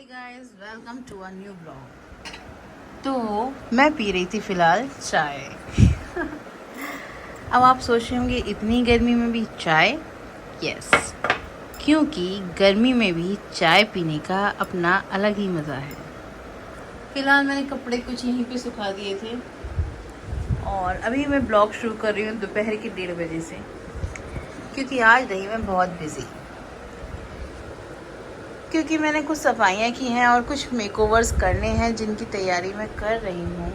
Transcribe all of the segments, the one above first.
Guys welcome to a new blog. तो मैं P रही थी फ़िलहाल चाय। अब आप सोच रहे होंगे इतनी गर्मी में भी चाय? यस, क्योंकि गर्मी में भी चाय पीने का अपना अलग ही मज़ा है। फ़िलहाल मैंने कपड़े कुछ यहीं पे सुखा दिए थे और अभी मैं ब्लॉग शुरू कर रही हूँ दोपहर के 1:30 बजे से, क्योंकि आज रही मैं बहुत बिज़ी। क्योंकि मैंने कुछ सफाइयाँ की हैं और कुछ मेकओवर्स करने हैं जिनकी तैयारी मैं कर रही हूँ।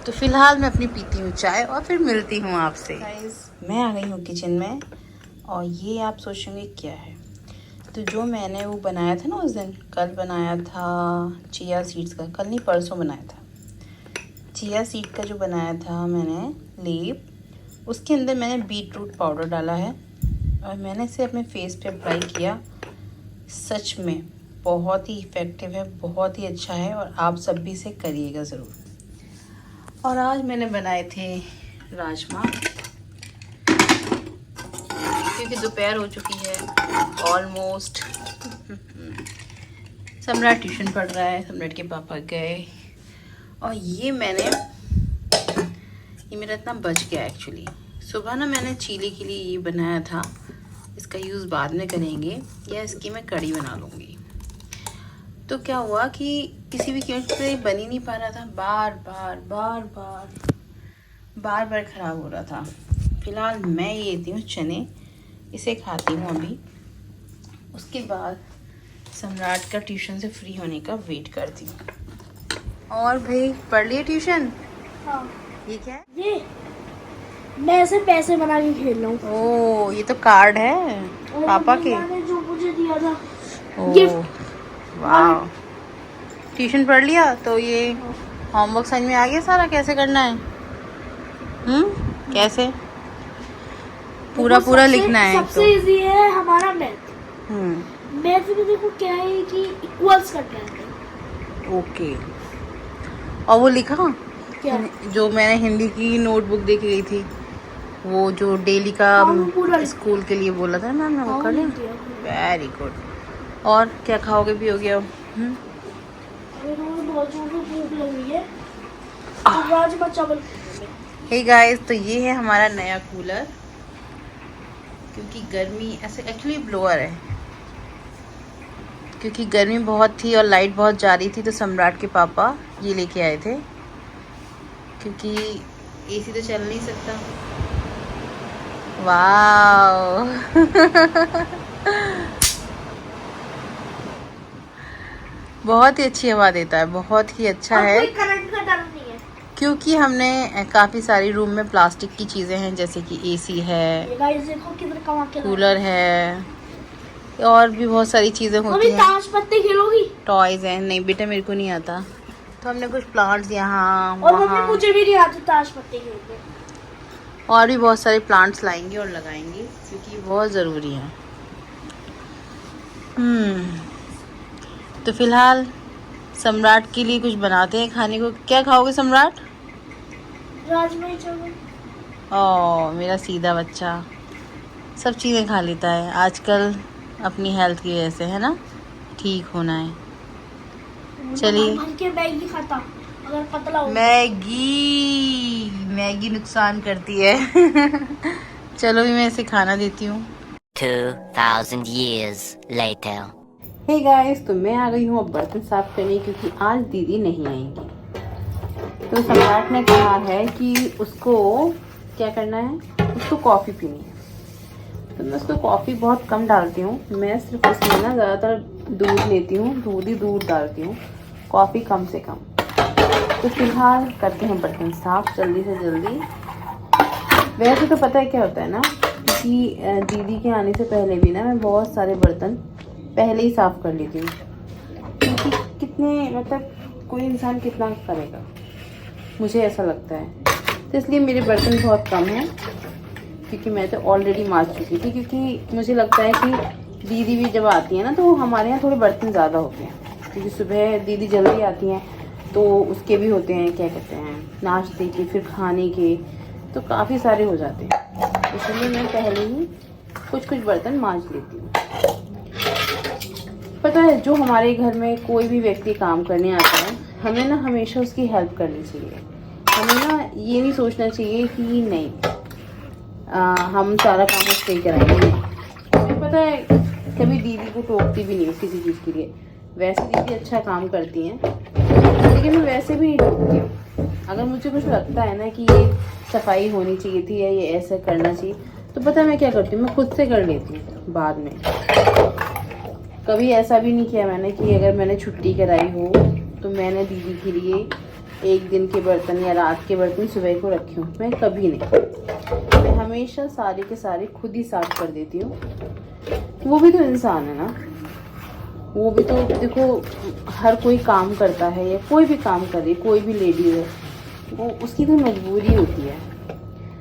तो फ़िलहाल मैं अपनी पीती हूँ चाय और फिर मिलती हूँ आपसे। मैं आ गई हूँ किचन में और ये आप सोचेंगे क्या है। तो जो मैंने वो बनाया था ना उस दिन, कल बनाया था चिया सीड्स का, कल नहीं परसों बनाया था चिया सीड का जो बनाया था मैंने लेप, उसके अंदर मैंने बीटरूट पाउडर डाला है और मैंने इसे अपने फेस पे अप्लाई किया। सच में बहुत ही इफ़ेक्टिव है, बहुत ही अच्छा है और आप सब भी इसे करिएगा ज़रूर। और आज मैंने बनाए थे राजमा, क्योंकि दोपहर हो चुकी है ऑलमोस्ट। सम्राट ट्यूशन पढ़ रहा है, सम्राट के पापा गए और ये मेरा इतना बच गया एक्चुअली। सुबह ना मैंने चीली के लिए ये बनाया था, इसका यूज़ बाद में करेंगे या इसकी मैं कड़ी बना लूँगी। तो क्या हुआ कि किसी भी कीमत पे बन ही नहीं पा रहा था, बार बार ख़राब हो रहा था। फ़िलहाल मैं ये लेती हूँ चने, इसे खाती हूँ अभी। उसके बाद सम्राट का ट्यूशन से फ्री होने का वेट करती हूँ। और भाई पढ़ लिए ट्यूशन? हाँ। ये क्या है? ये मैं ऐसे पैसे बना के खेल रहा हूँ। ओह, ये तो कार्ड है पापा के। ने जो मुझे दिया था ओह गिफ्ट। वाह, ट्यूशन पढ़ लिया तो ये होमवर्क समझ में आ गया सारा कैसे करना है? कैसे पूरा लिखना है? सबसे इजी है हमारा मैथ। मैथ में देखो क्या है कि इक्वल्स करना है। ओके। और वो लिखा क्या? जो मैंने हिंदी की नोटबुक देख गई थी, वो जो डेली का स्कूल के लिए बोला था मैम ने, वो कर लिया? Very good. और क्या खाओगे पियोगे अब? बहुत जोर से भूख लग रही है तो राजमा चावल। हे गाइस, तो ये है हमारा नया कूलर, क्योंकि गर्मी ऐसे एक्चुअली ब्लोअर है, क्योंकि गर्मी बहुत थी और लाइट बहुत जा रही थी तो सम्राट के पापा ये लेके आए थे, क्योंकि एसी तो चल नहीं सकता। वाह बहुत ही अच्छी हवा देता है, बहुत ही अच्छा है। कोई करंट का डर नहीं है, क्योंकि हमने काफ़ी सारी रूम में प्लास्टिक की चीज़ें हैं, जैसे कि एसी है, कूलर है और भी बहुत सारी चीज़ें होती हैं। ताश पत्ते खेलोगी? टॉयज हैं। नहीं बेटा, मेरे को नहीं आता। तो हमने कुछ प्लांट्स यहाँ और वहाँ, मुझे भी नहीं आते ताश पत्ते खेलने। और भी बहुत सारे प्लांट्स लाएंगे और लगाएंगे, क्योंकि बहुत ज़रूरी है। तो फिलहाल सम्राट के लिए कुछ बनाते हैं खाने को। क्या खाओगे सम्राट? राजमा चावल। ओह मेरा सीधा बच्चा सब चीज़ें खा लेता है आजकल, अपनी हेल्थ की वजह से, है ना, ठीक होना है। चलिए, मैगी खाता अगर पतला हो। मैगी नुकसान करती है। चलो भी मैं इसे खाना देती हूँ। 2000 years later. हे गाइस, तो मैं आ गई हूँ अब बर्तन साफ करने, क्योंकि आज दीदी नहीं आएंगी। तो सम्राट ने कहा है कि उसको क्या करना है, उसको कॉफ़ी पीनी है। तो मैं उसको कॉफ़ी बहुत कम डालती हूँ, मैं सिर्फ उसमें ना ज़्यादातर दूध लेती हूँ, दूध डालती हूँ, कॉफ़ी कम से कम। तो फिलहाल करते हैं बर्तन साफ जल्दी से जल्दी। वैसे तो पता है क्या होता है ना, कि दीदी के आने से पहले भी ना मैं बहुत सारे बर्तन पहले ही साफ़ कर लेती हूँ, क्योंकि कितने मतलब कोई इंसान कितना करेगा, मुझे ऐसा लगता है। तो इसलिए मेरे बर्तन बहुत कम हैं, क्योंकि मैं तो ऑलरेडी मांज चुकी थी। क्योंकि मुझे लगता है कि दीदी भी जब आती है ना, तो हमारे यहाँ थोड़े बर्तन ज़्यादा होते हैं, क्योंकि सुबह दीदी जल्दी आती हैं तो उसके भी होते हैं, क्या कहते हैं, नाश्ते के, फिर खाने के, तो काफ़ी सारे हो जाते हैं। इसलिए मैं पहले ही कुछ बर्तन मांज लेती हूँ। पता है, जो हमारे घर में कोई भी व्यक्ति काम करने आता है, हमें ना हमेशा उसकी हेल्प करनी चाहिए। हमें ना ये नहीं सोचना चाहिए कि नहीं हम सारा काम उससे ही कराएंगे। हमें पता है, कभी दीदी को टोकती भी नहीं हूँ किसी चीज़ के लिए। वैसे दीदी अच्छा काम करती हैं, लेकिन मैं वैसे भी नहीं टोकती हूँ। अगर मुझे कुछ लगता है ना कि ये सफाई होनी चाहिए थी या ये ऐसा करना चाहिए, तो पता है मैं क्या करती हूँ, मैं खुद से कर लेती हूँ बाद में। कभी ऐसा भी नहीं किया मैंने कि अगर मैंने छुट्टी कराई हो तो मैंने दीदी के लिए एक दिन के बर्तन या रात के बर्तन सुबह को रखे हूँ। मैं कभी नहीं, मैं हमेशा सारे के सारे खुद ही साफ कर देती हूँ। वो भी तो इंसान है ना, वो भी तो देखो, हर कोई काम करता है या कोई भी काम करे, कोई भी लेडी है, वो उसकी तो मजबूरी होती है।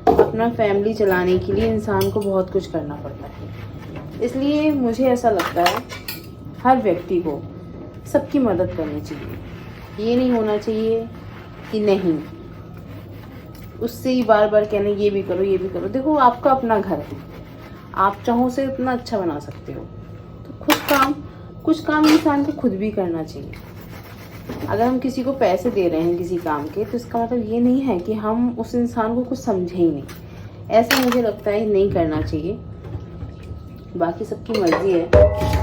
अपना फैमिली चलाने के लिए इंसान को बहुत कुछ करना पड़ता है। इसलिए मुझे ऐसा लगता है हर व्यक्ति को सबकी मदद करनी चाहिए। ये नहीं होना चाहिए कि नहीं उससे ही बार बार कहना ये भी करो ये भी करो। देखो, आपका अपना घर है, आप चाहो उसे इतना अच्छा बना सकते हो, तो कुछ काम इंसान को खुद भी करना चाहिए। अगर हम किसी को पैसे दे रहे हैं किसी काम के, तो इसका मतलब ये नहीं है कि हम उस इंसान को कुछ समझे ही नहीं। ऐसा मुझे लगता है नहीं करना चाहिए। बाकी सबकी मर्जी है,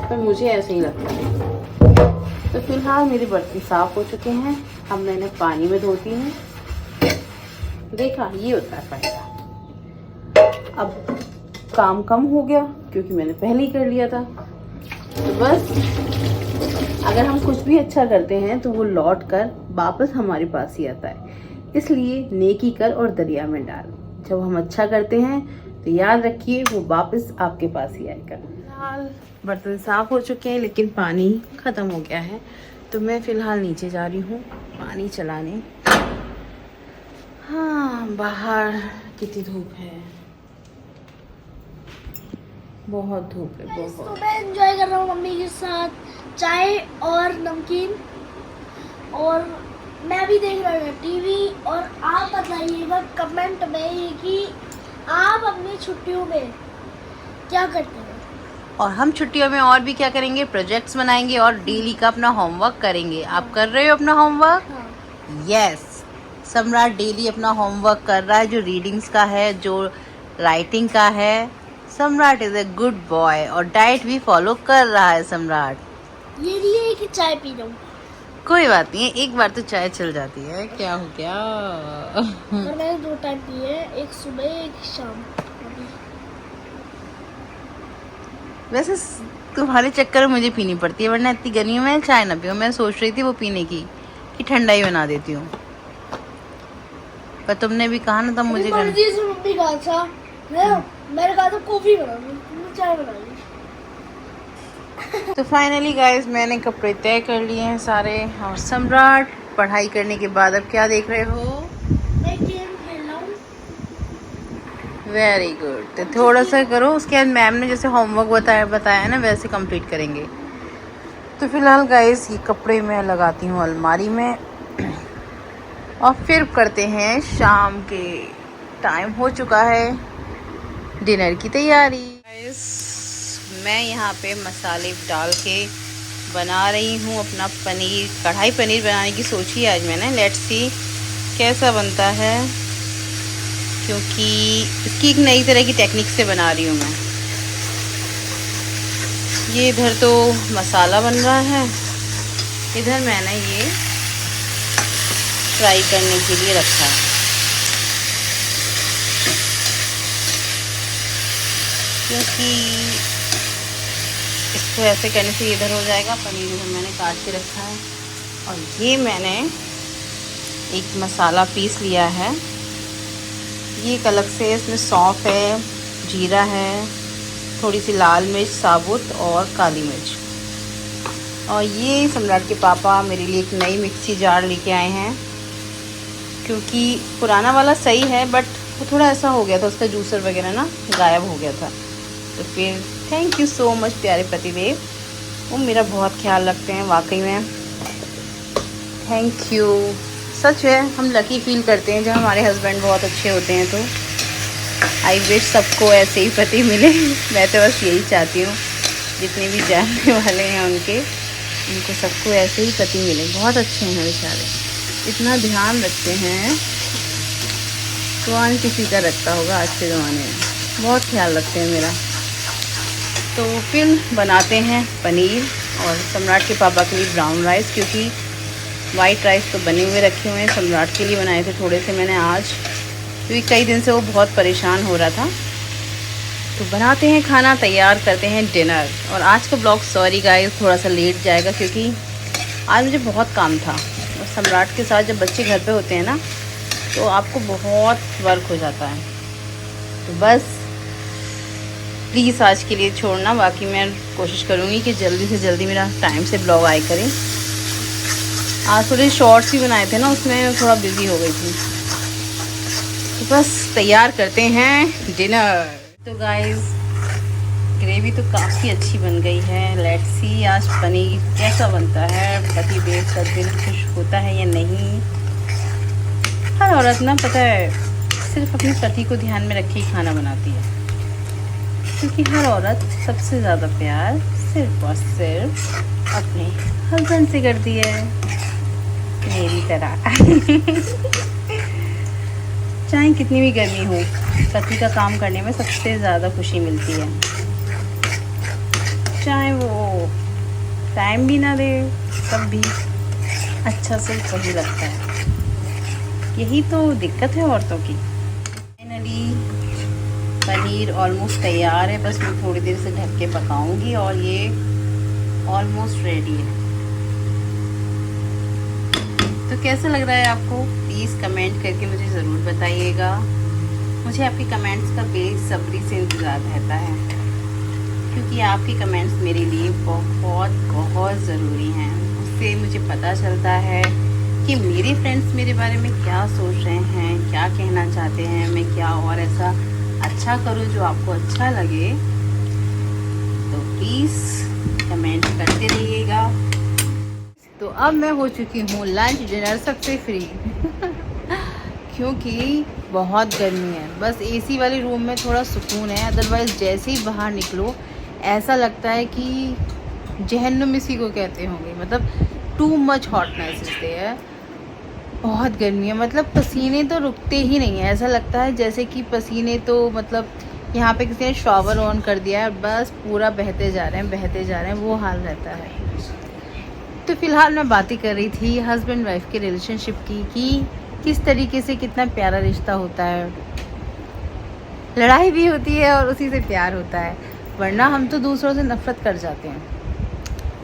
पर मुझे ऐसा ही लगता है। तो फिलहाल मेरे बर्तन साफ हो चुके हैं, अब मैं इन्हें पानी में धोती हूँ। देखा, ये होता है फायदा। अब काम कम हो गया क्योंकि मैंने पहले ही कर लिया था। तो बस, अगर हम कुछ भी अच्छा करते हैं तो वो लौट कर वापस हमारे पास ही आता है। इसलिए नेकी कर और दरिया में डाल। जब हम अच्छा करते हैं तो याद रखिए वो वापस आपके पास ही आएगा। फिलहाल बर्तन साफ हो चुके हैं, लेकिन पानी ख़त्म हो गया है, तो मैं फ़िलहाल नीचे जा रही हूँ पानी चलाने। हाँ, बाहर कितनी धूप है, बहुत धूप है बहुत। तो मैं एंजॉय कर रहा हूँ मम्मी के साथ चाय और नमकीन, और मैं भी देख रहा हूँ टीवी। और आप बताइएगा कमेंट में कि आप अपनी छुट्टियों में क्या करते हैं। और हम छुट्टियों में और भी क्या करेंगे, प्रोजेक्ट्स बनाएंगे और डेली का अपना होमवर्क करेंगे। आप कर रहे हो अपना होमवर्क? हाँ। यस, सम्राट डेली अपना होमवर्क कर रहा है, जो रीडिंग्स का है, जो राइटिंग का है। सम्राट इज ए गुड बॉय और डाइट भी फॉलो कर रहा है सम्राट। ये नहीं है कि चाय पी रहा हूँ। कोई बात नहीं है, एक बार तो चाय चल जाती है, क्या हो गया। और मैंने 2 टाइम पी है, एक सुबह एक शाम। वैसे तुम्हारे चक्कर में मुझे पीनी पड़ती है, वरना इतनी गर्मी में चाय ना पीऊँ। मैं सोच रही थी वो पीने की कि ठंडा ही बना देती हूँ, पर तुमने भी कहा ना तब मुझे मर्जी से मम्मी कहा था, मैंने कहा था कॉफी बना लो, चाय बना ली। तो फाइनली गाइस, मैंने कपड़े तय कर लिए हैं सारे। और सम्राट पढ़ाई करने के बाद अब क्या देख रहे हो? मैं गेम खेल रहा हूँ। Very good. तो थोड़ा सा करो, उसके बाद मैम ने जैसे होमवर्क बताया ना, वैसे कंप्लीट करेंगे। तो फिलहाल गाइस, ये कपड़े मैं लगाती हूँ अलमारी में, और फिर करते हैं शाम के टाइम हो चुका है डिनर की तैयारी। गाइस, मैं यहाँ पे मसाले डाल के बना रही हूँ अपना पनीर, कढ़ाई पनीर बनाने की सोची है आज मैंने। लेट्स सी कैसा बनता है, क्योंकि इसकी एक नई तरह की टेक्निक से बना रही हूँ मैं। ये इधर तो मसाला बन रहा है, इधर मैंने ये फ्राई करने के लिए रखा है, क्योंकि इसको ऐसे करने से इधर हो जाएगा। पनीर इधर मैंने काट के रखा है, और ये मैंने एक मसाला पीस लिया है। ये एक अलग से, इसमें सौंफ है, जीरा है, थोड़ी सी लाल मिर्च साबुत और काली मिर्च। और ये सम्राट के पापा मेरे लिए एक नई मिक्सी जार लेके आए हैं, क्योंकि पुराना वाला सही है बट वो थोड़ा ऐसा हो गया था, उसका जूसर वगैरह ना गायब हो गया था। तो फिर थैंक यू सो मच प्यारे पतिदेव, वो मेरा बहुत ख्याल रखते हैं वाकई में। Thank you. सच है, हम लकी फील करते हैं जब हमारे हस्बैंड बहुत अच्छे होते हैं। तो आई विश सबको ऐसे ही पति मिले। मैं तो बस यही चाहती हूँ। जितने भी जानने वाले हैं उनको सबको ऐसे ही पति मिले। बहुत अच्छे हैं बेचारे, इतना ध्यान रखते हैं, कौन किसी का रखता होगा आज के ज़माने में। बहुत ख्याल रखते हैं मेरा। तो फिर बनाते हैं पनीर और सम्राट के पापा के लिए ब्राउन राइस, क्योंकि वाइट राइस तो बने हुए रखे हुए हैं। सम्राट के लिए बनाए थे थोड़े से मैंने आज, क्योंकि कई दिन से वो बहुत परेशान हो रहा था। तो बनाते हैं खाना, तैयार करते हैं डिनर। और आज का ब्लॉग सॉरी गाइस थोड़ा सा लेट जाएगा, क्योंकि आज मुझे बहुत काम था। और सम्राट के साथ जब बच्चे घर पे होते हैं ना, तो आपको बहुत वर्क हो जाता है। तो बस प्लीज़ आज के लिए छोड़ना, बाकी मैं कोशिश करूँगी कि जल्दी से जल्दी मेरा टाइम से ब्लॉग आए करें। आज थोड़े शॉर्ट्स भी बनाए थे ना, उसमें थोड़ा बिज़ी हो गई थी। तो बस तैयार करते हैं डिनर। तो गाइस ग्रेवी तो काफ़ी अच्छी बन गई है। लेट्स सी आज पनीर कैसा बनता है, पति देव का दिल खुश होता है या नहीं। हर औरत ना पता है सिर्फ अपने पति को ध्यान में रखे ही खाना बनाती है, क्योंकि हर औरत सबसे ज़्यादा प्यार सिर्फ और सिर्फ अपने हस्बैंड से करती है, मेरी तरह। चाहे कितनी भी गर्मी हो, पति का काम करने में सबसे ज़्यादा खुशी मिलती है। चाहे वो टाइम भी ना दे, तब भी अच्छा से वही लगता है। यही तो दिक्कत है औरतों की। फाइनली पनीर ऑलमोस्ट तैयार है, बस मैं थोड़ी देर से ढक के पकाऊंगी और ये ऑलमोस्ट रेडी है। तो कैसा लग रहा है आपको, प्लीज़ कमेंट करके मुझे ज़रूर बताइएगा। मुझे आपके कमेंट्स का बेसब्री से इंतज़ार रहता है, क्योंकि आपके कमेंट्स मेरे लिए बहुत बहुत ज़रूरी हैं। उससे मुझे पता चलता है कि मेरे फ्रेंड्स मेरे बारे में क्या सोच रहे हैं, क्या कहना चाहते हैं, मैं क्या और ऐसा अच्छा करूं जो आपको अच्छा लगे। तो प्लीज़ कमेंट करते रहिएगा। तो अब मैं हो चुकी हूँ लंच डिनर सबसे फ्री क्योंकि बहुत गर्मी है। बस एसी वाले रूम में थोड़ा सुकून है, अदरवाइज़ जैसे ही बाहर निकलो ऐसा लगता है कि जहन्नुम इसी को कहते होंगे, मतलब too much hotness is there. बहुत गर्मी है, मतलब पसीने तो रुकते ही नहीं है। ऐसा लगता है जैसे कि पसीने तो मतलब यहाँ पे किसी ने शॉवर ऑन कर दिया है और बस पूरा बहते जा रहे हैं, वो हाल रहता है। तो फ़िलहाल मैं बातें कर रही थी हस्बैंड वाइफ के रिलेशनशिप की, कि किस तरीके से कितना प्यारा रिश्ता होता है। लड़ाई भी होती है और उसी से प्यार होता है, वरना हम तो दूसरों से नफ़रत कर जाते हैं।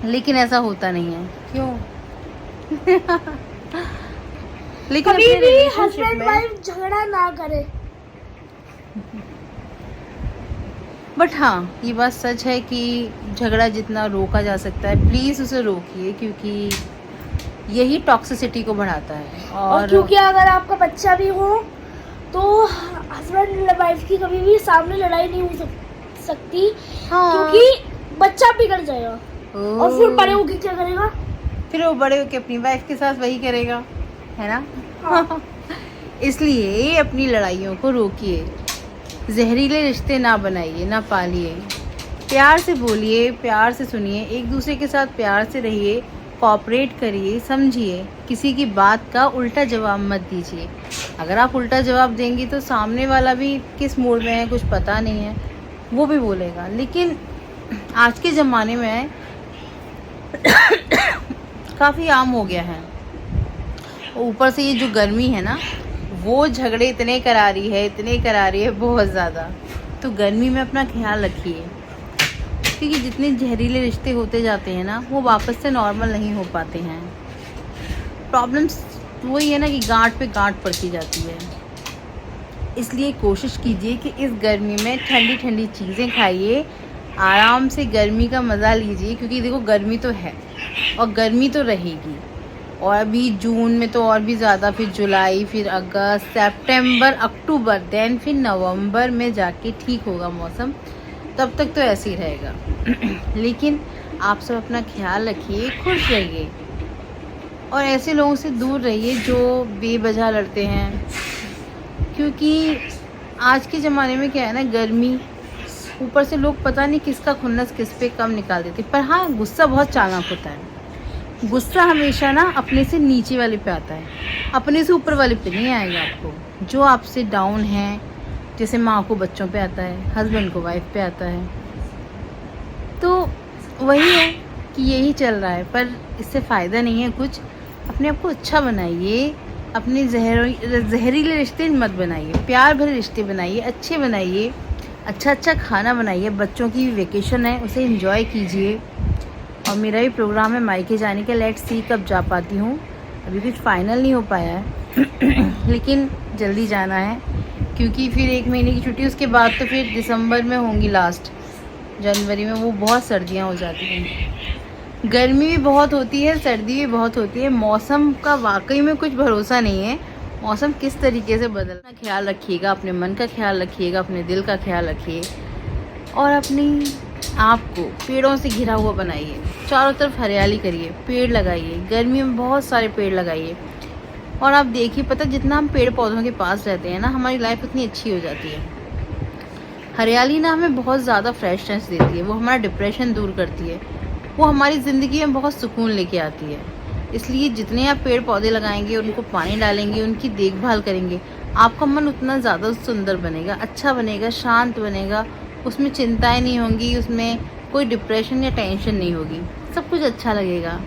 लेकिन ऐसा होता नहीं है, क्यों? लेकिन कभी भी हस्बैंड वाइफ झगड़ा ना करे। बट हाँ, ये बात सच है कि झगड़ा जितना रोका जा सकता है प्लीज़ उसे रोकिए, क्योंकि यही टॉक्सिसिटी को बढ़ाता है। और क्योंकि अगर आपका बच्चा भी हो तो हस्बैंड वाइफ की कभी भी सामने लड़ाई नहीं हो सकती। हाँ। क्योंकि बच्चा बिगड़ जाएगा और फिर बड़े होके क्या करेगा? फिर वो बड़े होके अपनी वाइफ के साथ वही करेगा, है ना? हाँ। इसलिए अपनी लड़ाइयों को रोकिए, जहरीले रिश्ते ना बनाइए, ना पालिए। प्यार से बोलिए, प्यार से सुनिए, एक दूसरे के साथ प्यार से रहिए, कोऑपरेट करिए, समझिए। किसी की बात का उल्टा जवाब मत दीजिए। अगर आप उल्टा जवाब देंगी तो सामने वाला भी किस मूड में है कुछ पता नहीं है, वो भी बोलेगा। लेकिन आज के ज़माने में काफ़ी आम हो गया है। ऊपर से ये जो गर्मी है ना, वो झगड़े इतने करा रही है बहुत ज़्यादा। तो गर्मी में अपना ख्याल रखिए, क्योंकि जितने जहरीले रिश्ते होते जाते हैं ना, वो वापस से नॉर्मल नहीं हो पाते हैं। प्रॉब्लम्स वही है ना कि गांठ पे गांठ पड़ती जाती है। इसलिए कोशिश कीजिए कि इस गर्मी में ठंडी ठंडी चीज़ें खाइए, आराम से गर्मी का मज़ा लीजिए, क्योंकि देखो गर्मी तो है और गर्मी तो रहेगी। और अभी जून में तो और भी ज़्यादा, फिर जुलाई, फिर अगस्त, सितंबर, अक्टूबर, देन फिर नवंबर में जाके ठीक होगा मौसम। तब तक तो ऐसे ही रहेगा। लेकिन आप सब अपना ख्याल रखिए, खुश रहिए और ऐसे लोगों से दूर रहिए जो बेवजह लड़ते हैं। क्योंकि आज के ज़माने में क्या है ना, गर्मी ऊपर से लोग पता नहीं किसका खुन्नस किस पे कम निकाल देते। पर हाँ, गुस्सा बहुत चालाक होता है। गुस्सा हमेशा ना अपने से नीचे वाले पे आता है, अपने से ऊपर वाले पे नहीं आएगा आपको। जो आपसे डाउन है, जैसे माँ को बच्चों पे आता है, हस्बैंड को वाइफ पे आता है, तो वही है कि यही चल रहा है। पर इससे फ़ायदा नहीं है कुछ। अपने आप को अच्छा बनाइए, अपने जहरीले रिश्ते मत बनाइए, प्यार भरे रिश्ते बनाइए, अच्छे बनाइए, अच्छा खाना बनाइए। बच्चों की वेकेशन है, उसे एंजॉय कीजिए। और मेरा भी प्रोग्राम है मायके जाने का, लेट्स सी कब जा पाती हूँ। अभी कुछ फाइनल नहीं हो पाया है लेकिन जल्दी जाना है, क्योंकि फिर 1 महीने की छुट्टी, उसके बाद तो फिर दिसंबर में होंगी लास्ट, जनवरी में वो बहुत सर्दियाँ हो जाती हैं। गर्मी भी बहुत होती है, सर्दी भी बहुत होती है। मौसम का वाकई में कुछ भरोसा नहीं है, मौसम किस तरीके से बदलना। ख्याल रखिएगा, अपने मन का ख्याल रखिएगा, अपने दिल का ख्याल रखिए, और अपनी आप को पेड़ों से घिरा हुआ बनाइए। चारों तरफ हरियाली करिए, पेड़ लगाइए, गर्मी में बहुत सारे पेड़ लगाइए। और आप देखिए, पता जितना हम पेड़ पौधों के पास रहते हैं ना, हमारी लाइफ उतनी अच्छी हो जाती है। हरियाली ना हमें बहुत ज़्यादा फ्रेशनेस देती है, वो हमारा डिप्रेशन दूर करती है, वो हमारी ज़िंदगी में बहुत सुकून लेके आती है। इसलिए जितने आप पेड़ पौधे लगाएंगे, उनको पानी डालेंगे, उनकी देखभाल करेंगे, आपका मन उतना ज़्यादा सुंदर बनेगा, अच्छा बनेगा, शांत बनेगा। उसमें चिंताएं नहीं होंगी, उसमें कोई डिप्रेशन या टेंशन नहीं होगी, सब कुछ अच्छा लगेगा।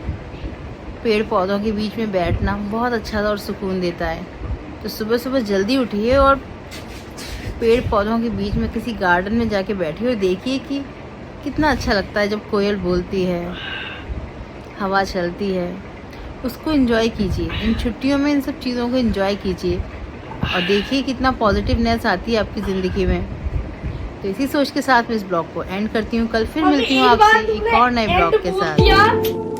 पेड़ पौधों के बीच में बैठना बहुत अच्छा और सुकून देता है। तो सुबह सुबह जल्दी उठिए और पेड़ पौधों के बीच में किसी गार्डन में जाके बैठिए और देखिए कि कितना अच्छा लगता है जब कोयल बोलती है, हवा चलती है। उसको एंजॉय कीजिए, इन छुट्टियों में इन सब चीज़ों को एंजॉय कीजिए और देखिए कितना पॉजिटिवनेस आती है आपकी ज़िंदगी में। तो इसी सोच के साथ मैं इस ब्लॉग को एंड करती हूँ। कल फिर मिलती हूँ आपसे एक और नए ब्लॉग के साथ।